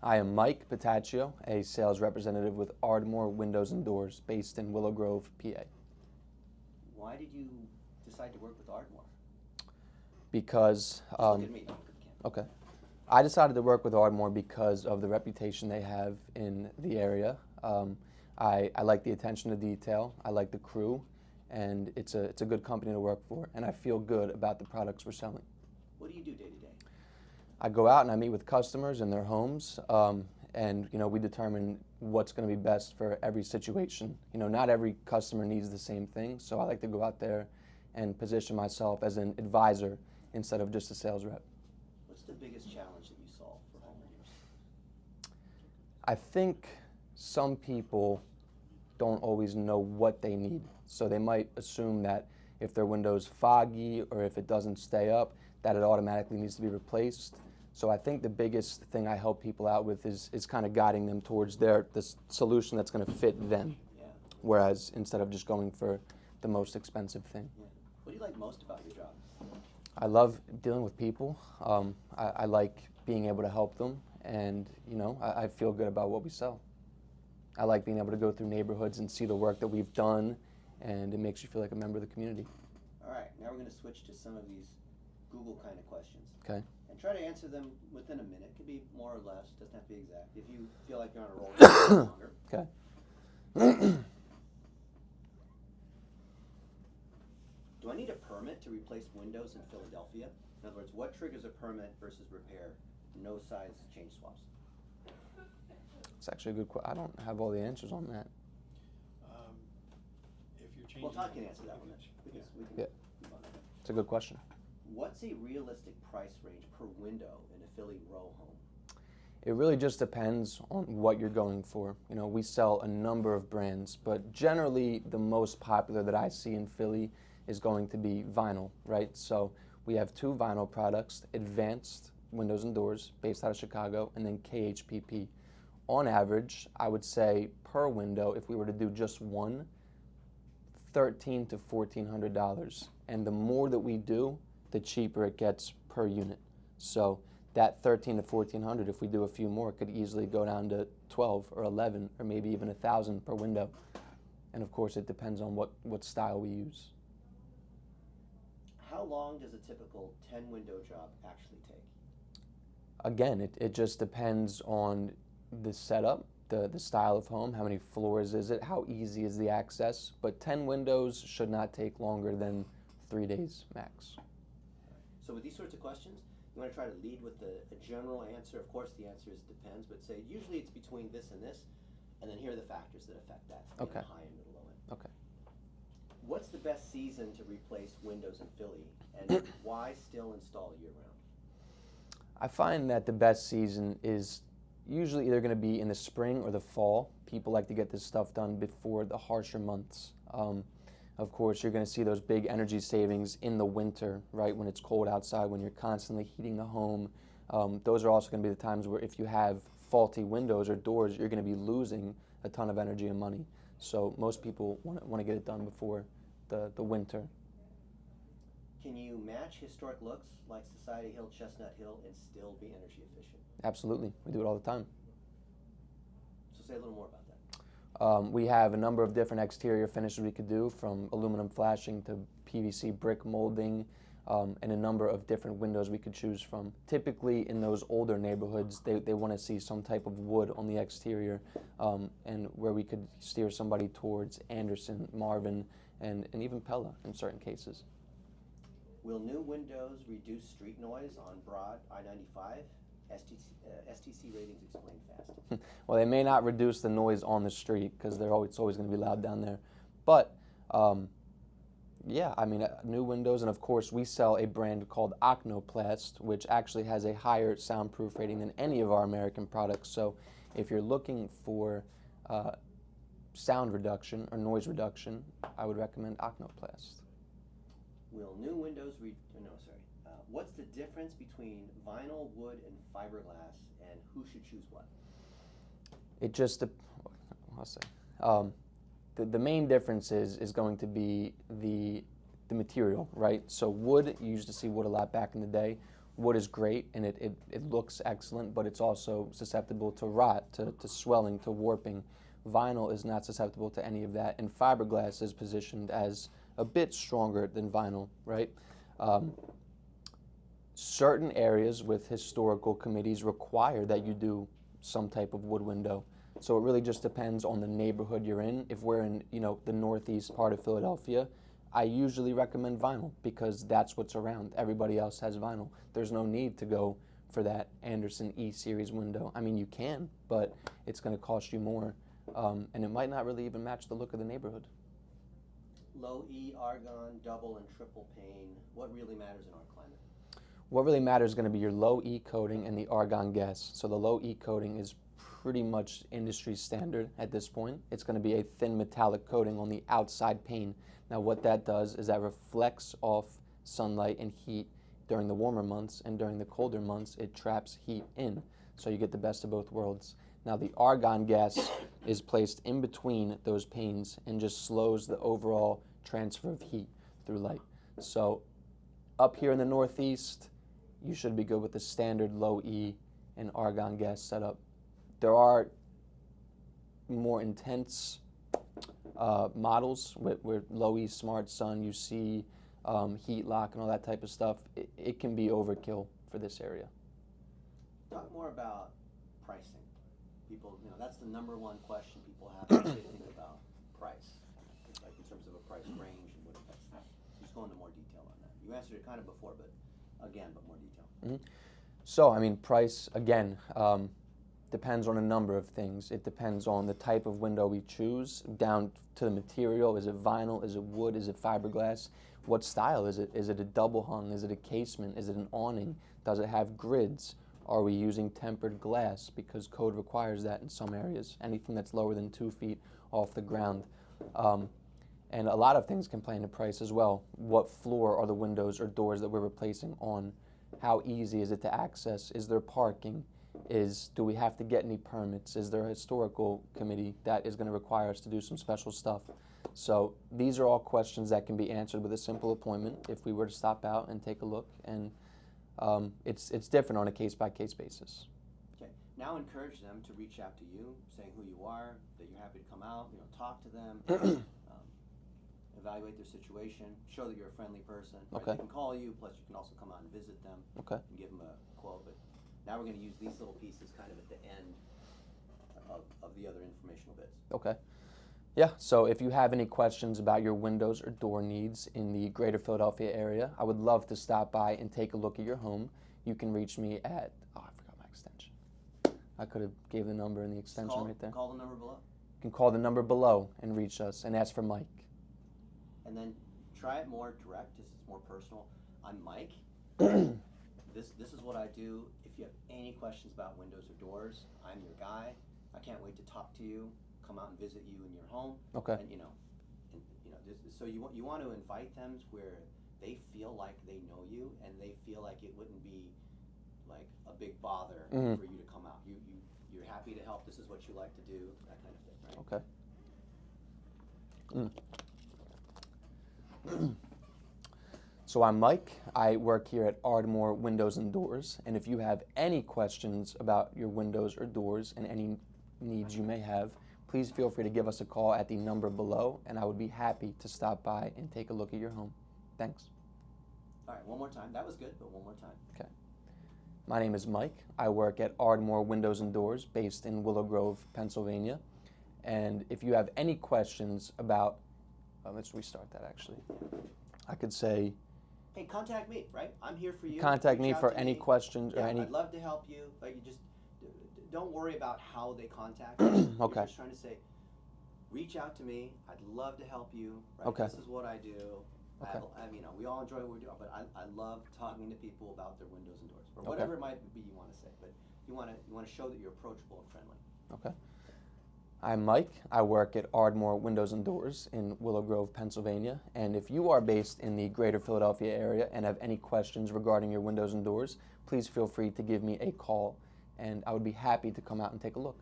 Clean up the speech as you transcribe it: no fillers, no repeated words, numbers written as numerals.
I am Mike Patacio, a sales representative with ARDMOR Windows Doors based in Willow Grove, PA. Why did you decide to work with ARDMOR? Because, Look at me. okay. I decided to work with ARDMOR because of the reputation they have in the area. I like the attention to detail, I like the crew, and it's a good company to work for, and I feel good about the products we're selling. What do you do day to day? I go out and I meet with customers in their homes, and we determine what's going to be best for every situation. Not every customer needs the same thing, so I like to go out there and position myself as an advisor instead of just a sales rep. What's the biggest challenge that you solve for homeowners? I think some people don't always know what they need, so they might assume that if their window's foggy or if it doesn't stay up, that it automatically needs to be replaced. So I think the biggest thing I help people out with is kind of guiding them towards the solution that's going to fit them. Yeah. Whereas instead of just going for the most expensive thing. Yeah. What do you like most about your job? I love dealing with people. I like being able to help them, and I feel good about what we sell. I like being able to go through neighborhoods and see the work that we've done, and it makes you feel like a member of the community. All right, now we're going to switch to some of these Google kind of questions. Okay. And try to answer them within a minute. It could be more or less, doesn't have to be exact. If you feel like you're on a roll, you can go longer. Okay. Do I need a permit to replace windows in Philadelphia? In other words, what triggers a permit versus repair? No size change swaps. It's actually a good question. I don't have all the answers on that. If you're changing, Well, Todd can answer that one. We can Yeah. move on to that. It's a good question. What's a realistic price range per window in a Philly row home? It really just depends on what you're going for. We sell a number of brands, but generally the most popular that I see in Philly is going to be vinyl, right? So we have two vinyl products, Advanced Windows and Doors, based out of Chicago, and then KHPP. On average, I would say per window, if we were to do just one, $1,300 to $1,400. And the more that we do, the cheaper it gets per unit. So that $1,300 to $1,400, if we do a few more, could easily go down to $1,200 or $1,100 or maybe even $1,000 per window. And of course, it depends on what style we use. How long does a typical 10-window job actually take? Again, it just depends on the setup, the style of home, how many floors is it, how easy is the access. But 10 windows should not take longer than 3 days max. So with these sorts of questions, you want to try to lead with a general answer. Of course, the answer is depends, but say usually it's between this and this, and then here are the factors that affect that. Okay. The high end or the low end. Okay. What's the best season to replace windows in Philly, and why still install year-round? I find that the best season is usually either going to be in the spring or the fall. People like to get this stuff done before the harsher months. Of course, you're going to see those big energy savings in the winter, right, when it's cold outside, when you're constantly heating the home. Those are also going to be the times where if you have faulty windows or doors, you're going to be losing a ton of energy and money. So most people want to get it done before the winter. Can you match historic looks like Society Hill, Chestnut Hill, and still be energy efficient? Absolutely. We do it all the time. So say a little more about that. We have a number of different exterior finishes we could do, from aluminum flashing to PVC brick molding, and a number of different windows we could choose from. Typically in those older neighborhoods, they want to see some type of wood on the exterior, and where we could steer somebody towards Anderson, Marvin, and even Pella in certain cases. Will new windows reduce street noise on Broad, I-95? STC ratings explain fast. Well, they may not reduce the noise on the street because it's always going to be loud down there. But, yeah, I mean, new windows, and of course we sell a brand called Ocnoplast, which actually has a higher soundproof rating than any of our American products. So if you're looking for sound reduction or noise reduction, I would recommend Ocnoplast. Will new windows what's the difference between vinyl, wood, and fiberglass, and who should choose what? It just, I'll say, the main difference is going to be the material, right? So wood, you used to see wood a lot back in the day. wood is great and it looks excellent, but it's also susceptible to rot, to swelling, to warping. Vinyl is not susceptible to any of that, and fiberglass is positioned as a bit stronger than vinyl, right? Certain areas with historical committees require that you do some type of wood window. So it really just depends on the neighborhood you're in. If we're in, the northeast part of Philadelphia, I usually recommend vinyl because that's what's around. Everybody else has vinyl. There's no need to go for that Anderson E-Series window. I mean, you can, but it's going to cost you more, and it might not really even match the look of the neighborhood. Low E, argon, double and triple pane. What really matters in our climate? What really matters is going to be your low E coating and the argon gas. So the low E coating is pretty much industry standard at this point. It's going to be a thin metallic coating on the outside pane. Now what that does is that reflects off sunlight and heat during the warmer months, and during the colder months it traps heat in. So you get the best of both worlds. Now the argon gas is placed in between those panes and just slows the overall transfer of heat through light. So up here in the northeast, you should be good with the standard low E and argon gas setup. There are more intense models with low E Smart Sun. You see heat lock and all that type of stuff. It can be overkill for this area. Talk more about pricing. People, that's the number one question people have when they think about price, like in terms of a price range and what affects that. Just go into more detail on that. You answered it kind of before, but more detail. Mm-hmm. So, I mean, price, again, depends on a number of things. It depends on the type of window we choose, down to the material. Is it vinyl? Is it wood? Is it fiberglass? What style is it? Is it a double hung? Is it a casement? Is it an awning? Does it have grids? Are we using tempered glass? Because code requires that in some areas. Anything that's lower than 2 feet off the ground. And a lot of things can play into price as well. What floor are the windows or doors that we're replacing on? How easy is it to access? Is there parking? Do we have to get any permits? Is there a historical committee that is going to require us to do some special stuff? So these are all questions that can be answered with a simple appointment if we were to stop out and take a look. And it's different on a case-by-case basis. Okay. Now encourage them to reach out to you, saying who you are, that you're happy to come out, talk to them, evaluate their situation, show that you're a friendly person. Right? Okay. They can call you, plus you can also come out and visit them. Okay. And give them a quote. But now we're going to use these little pieces kind of at the end of the other informational bits. Okay. Yeah, so if you have any questions about your windows or door needs in the greater Philadelphia area, I would love to stop by and take a look at your home. You can reach me at, I forgot my extension. I could have gave the number in the extension right there. Call the number below. You can call the number below and reach us and ask for Mike. And then try it more direct, just it's more personal. I'm Mike. This is what I do. If you have any questions about windows or doors, I'm your guy. I can't wait to talk to you. Come out and visit you in your home. Okay. And so you want to invite them to where they feel like they know you and they feel like it wouldn't be like a big bother for you to come out. You're happy to help. This is what you like to do. That kind of thing, right? Okay. So I'm Mike. I work here at ARDMOR Windows and Doors, and if you have any questions about your windows or doors and any needs you may have, please feel free to give us a call at the number below, and I would be happy to stop by and take a look at your home. Thanks. All right, one more time. That was good, but one more time. Okay. My name is Mike. I work at ARDMOR Windows and Doors, based in Willow Grove, Pennsylvania. And if you have any questions about, let's restart that actually. I could say, hey, contact me, right? I'm here for you. Contact me for any questions or any. I'd love to help you, but you just don't worry about how they contact you. Okay. You're just trying to say, reach out to me. I'd love to help you. Right? Okay. This is what I do. Okay. We all enjoy what we do, but I love talking to people about their windows and doors, or whatever it might be you want to say. But you want to show that you're approachable and friendly. Okay. I'm Mike. I work at ARDMOR Windows and Doors in Willow Grove, Pennsylvania. And if you are based in the greater Philadelphia area and have any questions regarding your windows and doors, please feel free to give me a call, and I would be happy to come out and take a look.